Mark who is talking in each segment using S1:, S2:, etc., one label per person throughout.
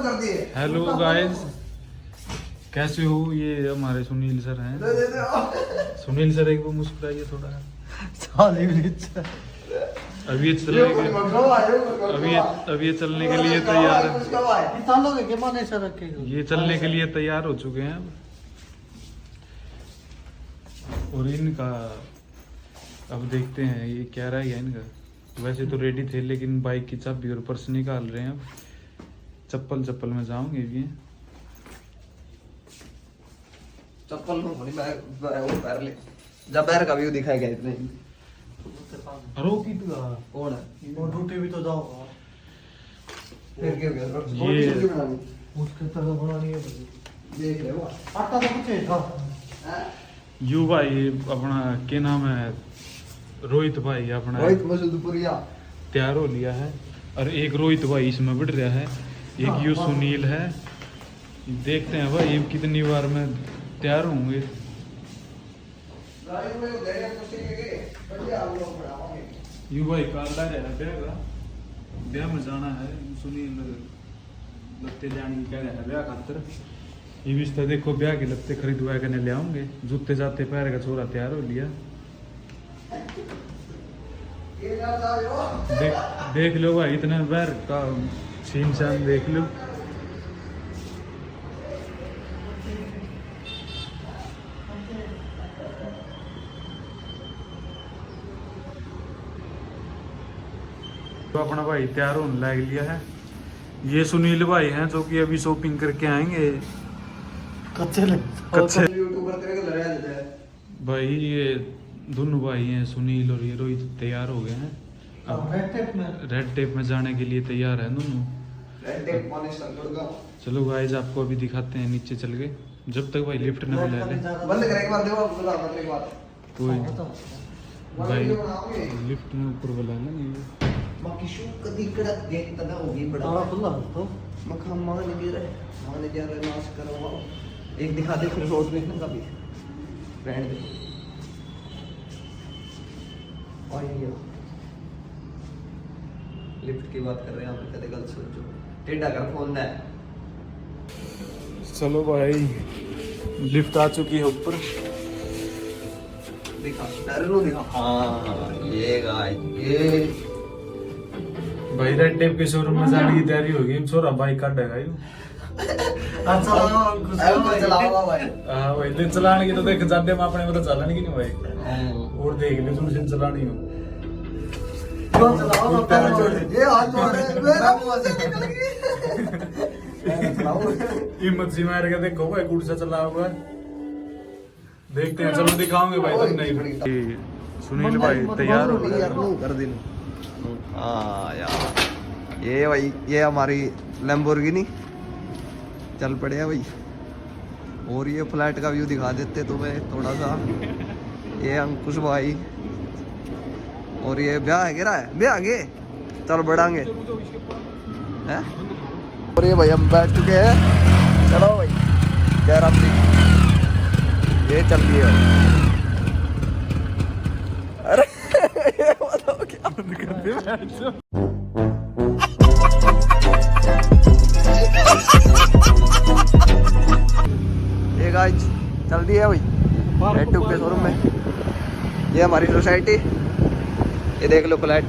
S1: कर दिए।
S2: Hello guys, कैसे हो? ये हमारे सुनील सर हैं। सुनील सर एक बार मुस्कुराइए थोड़ा। अभी ये चलने के अभी ये चलने के लिए तैयार है। ये चलने के लिए तैयार हो चुके हैं अब। और इनका अब देखते हैं ये क्या रह गया इनका। वैसे तो रेडी थे लेकिन बाइक की चाबी और पर्स निकाल रहे हैं अब। चप्पल में जाऊंगे भी।
S1: चप्पल में होनी वो पैर ले जब पैर का व्यू दिखाएगा इतने
S2: रोकी तो
S1: कौन है
S3: वो ड्यूटी भी तो जाओ
S1: फिर क्या गया
S2: ये
S3: उसके तरह बनानी है
S1: देख रहे हो
S3: आटा तो कुछ है था
S2: यू भाई अपना क्या नाम है, रोहित भाई अपना
S1: रोहित मसूदपुरिया
S2: तैयार हो लिया है। और एक रोहित भाई इसमें बढ़ रहा है, एक यू सुनील है। देखते हैं भाई ये कितनी बार में तैयार होंगे। यू भाई काला है ब्याह में जाना है। सुनील लत्ते जाने की कह रहा है ब्याह खातर। ये भी तो देखो ब्याह के लत्ते खरीदवा करने ले आऊंगे। जूते जाते पैर का छोरा तैयार हो लिया। देख लो भाई इतने पैर का छीन छान देख लो। तो अपना भाई तैयार होने लग लिया है। ये सुनील भाई हैं जो कि अभी शॉपिंग करके आएंगे।
S3: कच्चे
S1: यूट्यूबर तेरे को लड़ा देता है
S2: भाई ये दोनों भाई हैं सुनील और ये रोहित तैयार हो गए हैं। अब रेड टेप में जाने के लिए तैयार है दोनों।
S1: रेड टेप पॉलिश कर दूंगा।
S2: चलो गाइस आपको अभी दिखाते हैं नीचे चल के, जब तक भाई लिफ्ट न बुला ले।
S1: बंद करे एक बार देखो बुला बंद एक बार
S2: कोई भाई लिफ्ट में ऊपर बुला ले।
S1: बाकी शू कदी कड़क गेट तना होगी बड़ा
S3: ताला खुला है तो
S1: मखा मान गिर है मान जा रहा नाश करवा एक दिखा दे फिर रोड में ना कभी ब्रांड दे और ये लिफ्ट की बात कर रहे हैं आप कदे गलत सोचो टेढ़ा कर फोन ना
S2: चलो भाई लिफ्ट आ चुकी है ऊपर।
S1: दिखा डर लो दिखा हाँ ये गाइस ये
S2: भाई रेड टेप के शोरूम में जाने की तैयारी होगी। छोरा बाइक काटेगा यू।
S3: अच्छा
S1: चलाओ भाई
S2: हाँ भाई दिन चलाने की तो देख जाते में अपने मतलब चलाने की नहीं भाई। और देख ले तुम सिम चलानी हो
S3: क्यों चलाओ ना पैर जोड़ दे
S1: ये हाथ जोड़ रहे मेरा मुंह से निकल गई
S2: हिम्मत सी मार के देखो भाई गुड़ से चला होगा। देखते हैं चलो दिखाओगे भाई तुम नहीं। सुनील भाई तैयार हो गए
S1: कर दिन हाँ यार ये भाई ये हमारी लैम्बोर्गिनी चल पड़े हैं भाई। और ये फ्लैट का व्यू दिखा देते तुम्हें थोड़ा सा। ये अंकुश भाई और ये ब्याह है गिरा है ब्याह आगे चल बढ़ाएंगे हैं। और ये भाई हम बैठ चुके हैं। चलो भाई जयराम जी ये चल रही है। अरे ये बताओ क्या बंद कर दे ये गाइस चल रही है भाई रेड टेप के शोरूम में। ये हमारी सोसाइटी ये देख लो फ्लैट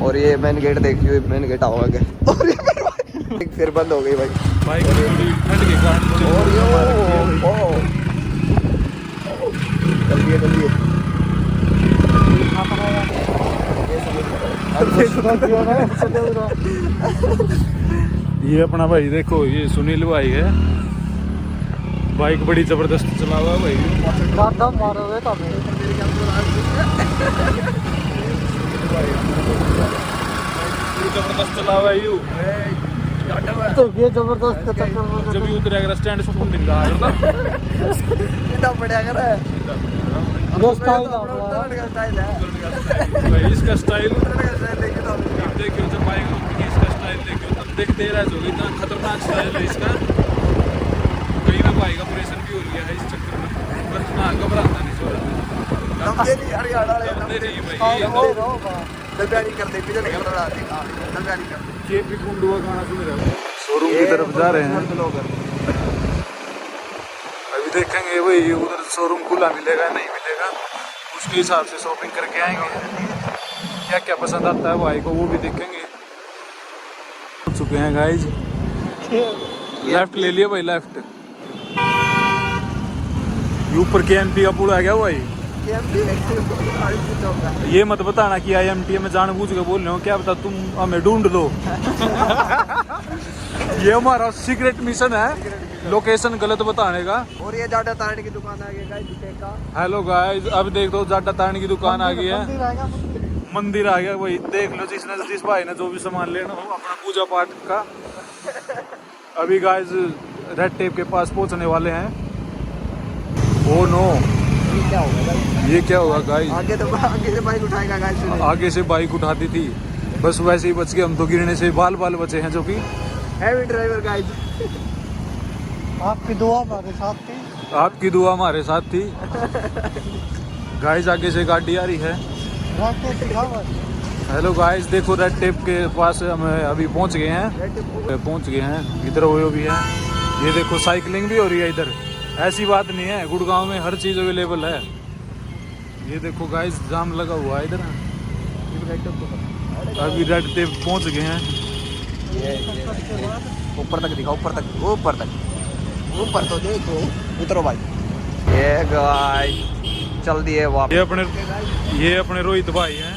S1: और ये मेन गेट देखियो मेन गेट आओगे आगे। और ये फिर बंद हो गई भाई
S2: बाइक ठंड के कारण थोड़ी
S1: और ये जल्दी जल्दी
S2: ये अपना भाई देखो ये सुनील भाई है। बाइक बड़ी जबरदस्त चला हुआ है भाई।
S3: दादा मारो वे तब
S2: जबरदस्त चला हुआ है यू।
S3: तो ये जबरदस्त के चक्कर में
S2: जब ये उतरेगा स्टैंड से फोन दिखा
S1: कितना बढ़िया कर रहा है
S3: वो स्टाइल
S1: है
S2: भाई इसका स्टाइल
S1: देखिए तो
S2: देखियो जब बाइक रोकेगी इसका स्टाइल देखियो तब देखते रह जाओगे। इतना खतरनाक स्टाइल है इसका। कहीं ना बाइक ऑपरेशन भी हो गया है इस चक्कर में, पर इतना घबराता नहीं छोड़ा।
S1: दबदे नहीं हरियाणा वाले दबदे
S3: और वो रोगा
S1: दबया नहीं करते पिजन कर रहा है दबया नहीं करते
S2: केपी कुंडुआ गाना सुन रहे हो शोरूम की तरफ जा रहे हैं
S1: लोग
S2: अभी देखेंगे भाई उधर शोरूम खुला मिलेगा नहीं मिलेगा उसके हिसाब से शॉपिंग करके आएंगे क्या क्या पसंद आता है भाई को वो भी देखेंगे पहुंच चुके हैं गाइज लेफ्ट ले लिया भाई लेफ्ट ये ऊपर KMP का पुल आ गया भाई ये मत बताना कि IMT में जानबूझ के बोल रहे हो क्या बता तुम हमें ढूंढ लो ये हमारा सीक्रेट मिशन है लोकेशन गलत बताने का।
S1: और ये जाटा तारने की दुकान आ गई गाइस दिखेगा।
S2: हेलो गाइस अब देख दो जाटा तारने की दुकान आ गई है
S3: मंदिर आएगा
S2: मंदिर आ गया भाई देख लो जिस भाई ने जो भी सामान लेना हो अपना पूजा पाठ का। अभी गाइस रेड टेप के पास पहुंचने वाले हैं। ओ नो
S1: ये क्या होगा गाइस
S2: ये क्या होगा गाइस
S1: आगे से बाइक उठाएगा गाइस
S2: आगे से बाइक उठाती थी बस वैसे ही बच गए हम तो गिरने से बाल बचे हैं जो कि
S1: हैवी ड्राइवर गाइस
S3: आपकी दुआ हमारे साथ थी
S2: आपकी दुआ हमारे साथ थी। गाइस आगे से गाड़ी आ रही है।
S3: रास्ते सिखाओ
S2: हेलो गाइस देखो रेड टेप के पास हम अभी पहुंच गए हैं इधर वो भी है। ये देखो साइकिलिंग भी हो रही है इधर ऐसी बात नहीं है गुड़गांव में हर चीज़ अवेलेबल है। ये देखो गाइस जाम लगा हुआ है इधर अभी रेड टेप पहुंच गए हैं।
S1: ऊपर तक दिखा ऊपर तो देखो उतरो भाई ये गाइस चल दिए वापस।
S2: ये अपने रोहित भाई हैं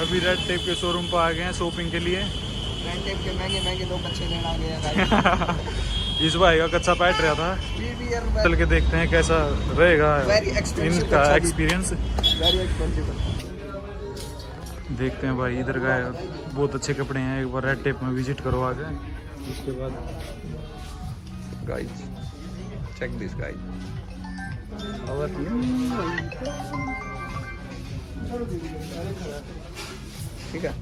S2: अभी रेड टेप के शोरूम पर आ गए हैं शॉपिंग के लिए।
S1: रेड टेप के महंगे दो कच्चे लेना आ गए गाइस।
S2: इस भाई का कच्चा पैट रहा था चल के देखते हैं कैसा रहेगा इनका एक्सपीरियंस। देखते हैं भाई इधर का बहुत अच्छे कपड़े हैं एक बार रेड टेप में विजिट करो आगे उसके बाद
S1: गाइस चेक दिस गाइस ठीक है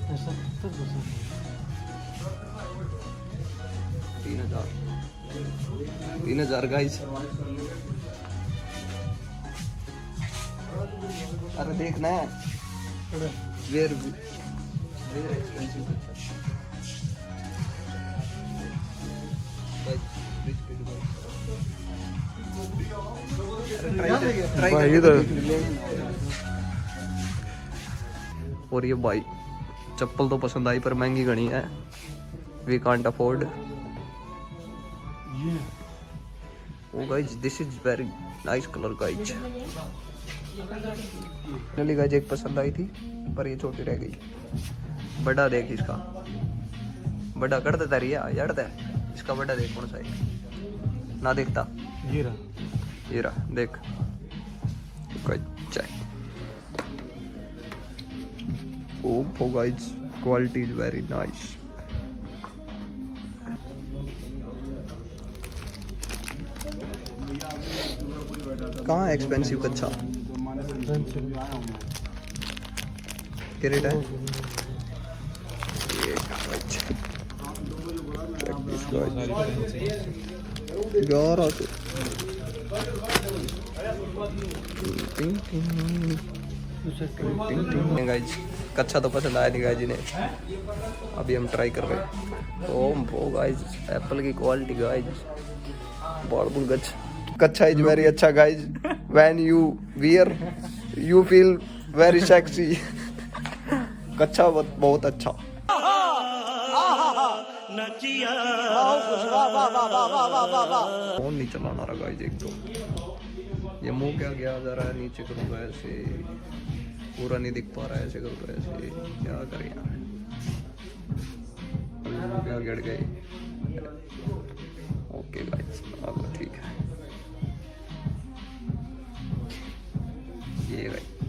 S3: ऐसा
S1: 3,000 गाइस। अरे देखना है वेयर एक्सपेंसिव
S2: भाई इधर
S1: और ये भाई चप्पल तो पसंद आई पर महंगी घनी है we can't afford. Oh guys this is very nice colour guys. Finally guys एक पसंद आई थी पर ये छोटी रह गई। बड़ा देख इसका बड़ा कर देता रिया यार इसका बड़ा देख कौन सा है ना देखता ये रहा देख oh guys quality is very nice। कहाँ एक्सपेंसिव कच्चा क्या रेट है गाइज कच्चा तो पसंद आया नहीं गाइज जिन्हें अभी हम ट्राई कर रहे हैं। ओ गाइज एप्पल की क्वालिटी गाइज बहुत गच कच्चा इज वेरी अच्छा guys when you wear you feel very sexy. कच्चा बहुत अच्छा फोन नहीं चलाना रहा गाइज एक तो ये मुंह क्या गया जा रहा है नीचे करूँगा ऐसे पूरा नहीं दिख पा रहा है ऐसे करूँगा ऐसे क्या करें यार मुंह क्या गिर गए। ओके गाइस अब ठीक है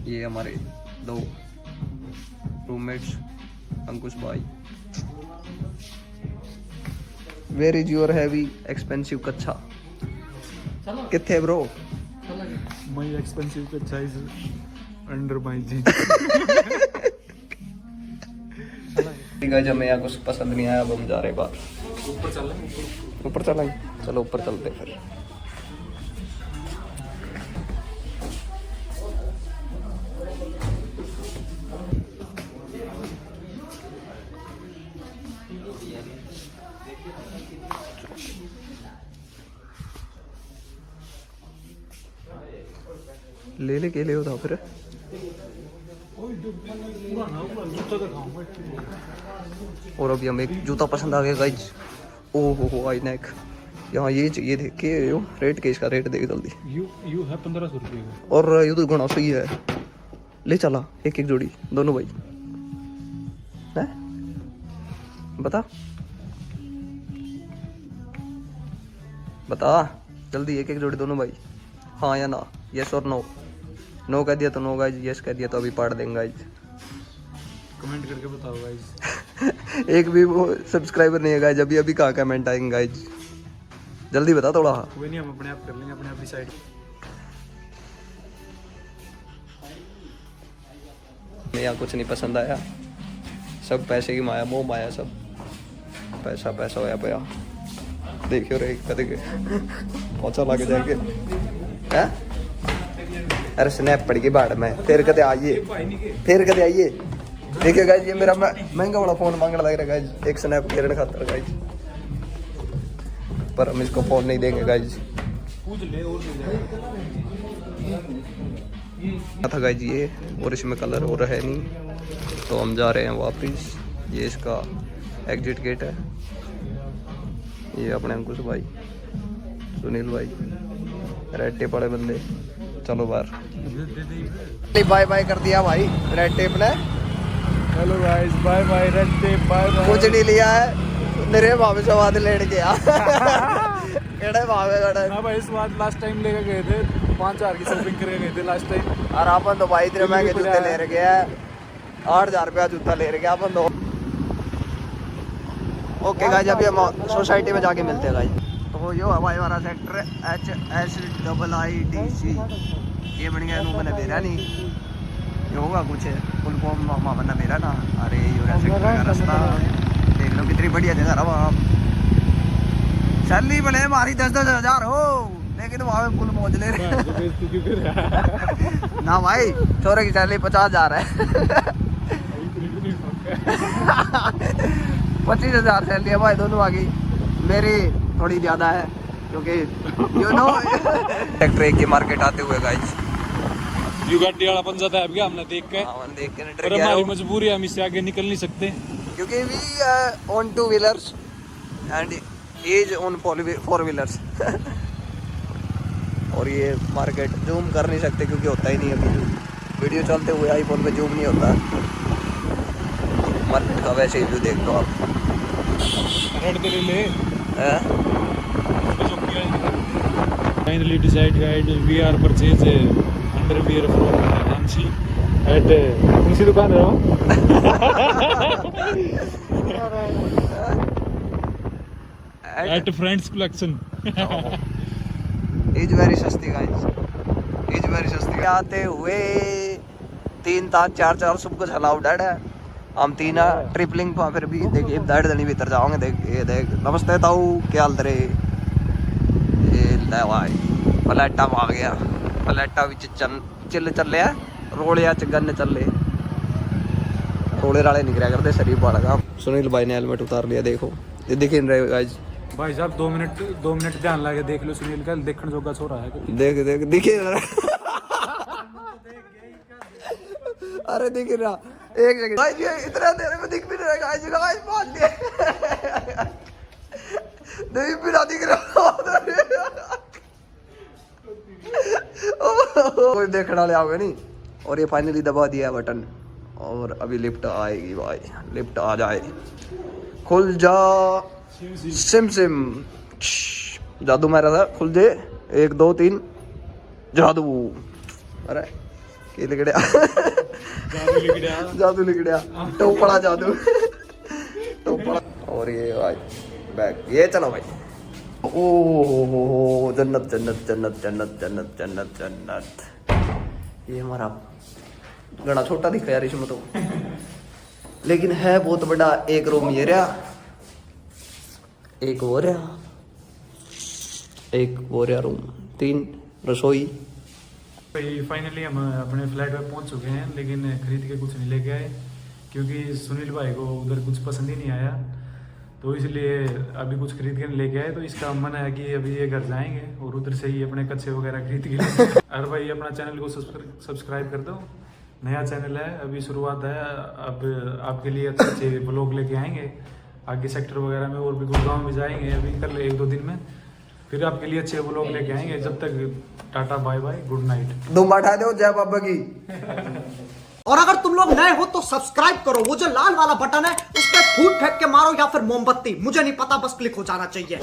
S1: ये हमारे दो रूममेट्स अंकुश भाई। Where is your heavy expensive कच्चा कितने bro
S2: my expensive size under my jeans.
S1: ठीक है, जब मैं यहाँ कुछ पसंद नहीं आया अब हम जा रहे हैं बाहर।
S2: ऊपर चल
S1: ऊपर चलेंगे, चलो ऊपर चलते हैं फिर। ले के ले होता फिर। और अभी हम एक जूता पसंद आ गया गाइज। ओ हो आई नेक। यहाँ ये देख के यो रेट के, इसका रेट देख जल्दी।
S2: यू है 1500 रुपये का।
S1: और ये तो घना सही है, ले चला एक एक जोड़ी दोनों भाई है। बता बता जल्दी, एक एक जोड़ी दोनों भाई, हाँ या ना, यस और नो। नो कह दिया तो नो गाइज, यस कह दिया तो अभी पाड़ देंगे गाइज।
S2: कमेंट करके बताओ गाइस।
S1: एक भी वो सब्सक्राइबर नहीं है गाइज, अभी अभी कहाँ कमेंट आएंगे गाइज, जल्दी बता थोड़ा।
S2: कोई नहीं, हम अपने आप कर लेंगे, अपने आप डिसाइड।
S1: मैं यहाँ कुछ नहीं पसंद आया, सब पैसे की माया, मोह माया, सब पैसा पैसा होया पया। देखियो रे कदे के पहुंचा लाके जाके हैं। अरे स्नैप पड़ गई बाढ़ में, फिर कदे आइए, फिर कदे आइए। देखिए गाइज, ये मेरा महंगा वाला फोन मांगने लग रहा है गाइज, एक स्नैप घेरने खातर गाइज, पर हम इसको फोन नहीं देंगे गाइज।
S2: पूछ ले और
S1: था गाइज ये, और इसमें कलर और है नहीं, तो हम जा रहे हैं वापस। ये इसका एग्जिट गेट है। ये अपने अंकुश भाई, सुनील भाई, रेड टेप वाले बंदे, चलो बाहर। बाय बाय कर दिया भाई रेड टेप ने।
S2: Hello guys, bye bye Red Tape, bye bye.
S1: कुछ नहीं लिया है, मेरे भावे स्वाद लेट गया। केड़े भावे गड़े।
S2: हां भाई, स्वाद लास्ट टाइम लेके गए थे, 5000 की शॉपिंग करके गए थे लास्ट टाइम।
S1: और अपन तो भाई इतने महंगे जूते ले रहे हैं, 8000 रुपया जूता ले रहे हैं अपन तो। ओके गाइस, अभी हम सोसाइटी में जाके मिलते हैं गाइस। तो यो हमारे वाला सेक्टर HSIIDC, ये बन गया मैंने मेरा नहीं, ये होगा कुछ फुल फॉर्म मामा बना मेरा ना। अरे यो सेक्टर का रास्ता देख लो कितनी बढ़िया जगह रहा वहाँ। सैलरी भले हमारी 10-10 हज़ार हो, लेकिन वहाँ पे फुल मौज ले रहे ना भाई। छोरे की सैलरी 50,000 है। 25,000 सैलरी है भाई दोनों आ गई, मेरी थोड़ी ज़्यादा है क्योंकि यू नो सेक्टर 1 की मार्केट आते हुए गाइस।
S2: यू गाड़ी वाला पंजा था अभी हमने देख के,
S1: देख के
S2: पर हमारी मजबूरी है, हम इससे आगे निकल नहीं सकते
S1: क्योंकि we on 2 wheelers and as on 4 wheelers. और ये मार्केट जूम कर नहीं सकते क्योंकि होता ही नहीं अभी, वीडियो चलते हुए आईफोन पे जूम नहीं होता। मार्केट का वैसे ही व्यू देख लो आप।
S2: रेड तेरे ले finally decided we are purchase underwear from Nancy at कौन सी दुकान है वो? At Friends Collection.
S1: Is very सस्ती गाइस, इज वेरी सस्ती। आते हुए 3-4 सुबह को चलाओ डैड है, हम 3 ट्रिपलिंग पर फिर भी देखिए डैड दनी भीतर जाओगे। देख ये देख, नमस्ते ताऊ क्या हाल तेरे। ये ले भाई पलेटा आ गया, पलेटा विच चिल चले रोलिया च गन चले, रोले राले निकलिया करते शरीफ वाला काम। सुनील भाई ने हेलमेट उतार लिया, देखो ये दिख नहीं रहे गाइस।
S2: भाई साहब 2 मिनट ध्यान लगा देख लो, सुनील का देखने जोगा छोरा है।
S1: देख देख दिखे अरे दिख रहा, एक सेकंड गाइस, ये इतना देर में दिख भी नहीं रहा गाइस। गाइस मार दिया, नहीं भी ना दिख रहा। कोई देखने वाले आओगे नहीं। और ये फाइनली दबा दिया बटन, और अभी लिफ्ट आएगी भाई, लिफ्ट आ जाए, खुल जा सिम सिम। जादू मारा था, खुल दे 1 2 3 जादू। अरे के लिख गया, जादू लिख गया, टोपड़ा जादू टोपड़ा। और ये भाई बैग, ये चलो भाई ओ जन्नत जन्नत जन्नत जन्नत जन्नत जन्नत जन्नत। ये हमारा घना छोटा दिखा यार इसमें तो, लेकिन है बहुत बड़ा। एक रूम ये रहा, एक वो रहा, एक वो रहा रूम, 3 रसोई।
S2: भाई फाइनली हम अपने फ्लैट में पहुंच चुके हैं, लेकिन खरीद के कुछ नहीं लेके आए क्योंकि सुनील भाई को उधर कुछ पसंद ही नहीं आया, तो इसलिए अभी कुछ खरीद के नहीं लेके आए। तो इसका मन है कि अभी ये घर जाएंगे और उधर से ही अपने कच्चे वगैरह खरीद के लेंगे। और भाई अपना चैनल को सब्सक्राइब कर दो, नया चैनल है, अभी शुरुआत है। अब आपके लिए अच्छे अच्छे ब्लॉग लेके आएंगे, आगे सेक्टर वगैरह में और भी गुड़गांव में जाएंगे अभी कल 1-2 दिन में, फिर आपके लिए अच्छे ब्लॉग लेके आएंगे। जब तक tata bye bye, good night.
S1: दुम बैठा दो जय बाबा की।
S3: और अगर तुम लोग नए हो तो सब्सक्राइब करो, वो जो लाल वाला बटन है उस पर फूट फेंक के मारो या फिर मोमबत्ती, मुझे नहीं पता, बस क्लिक हो जाना चाहिए।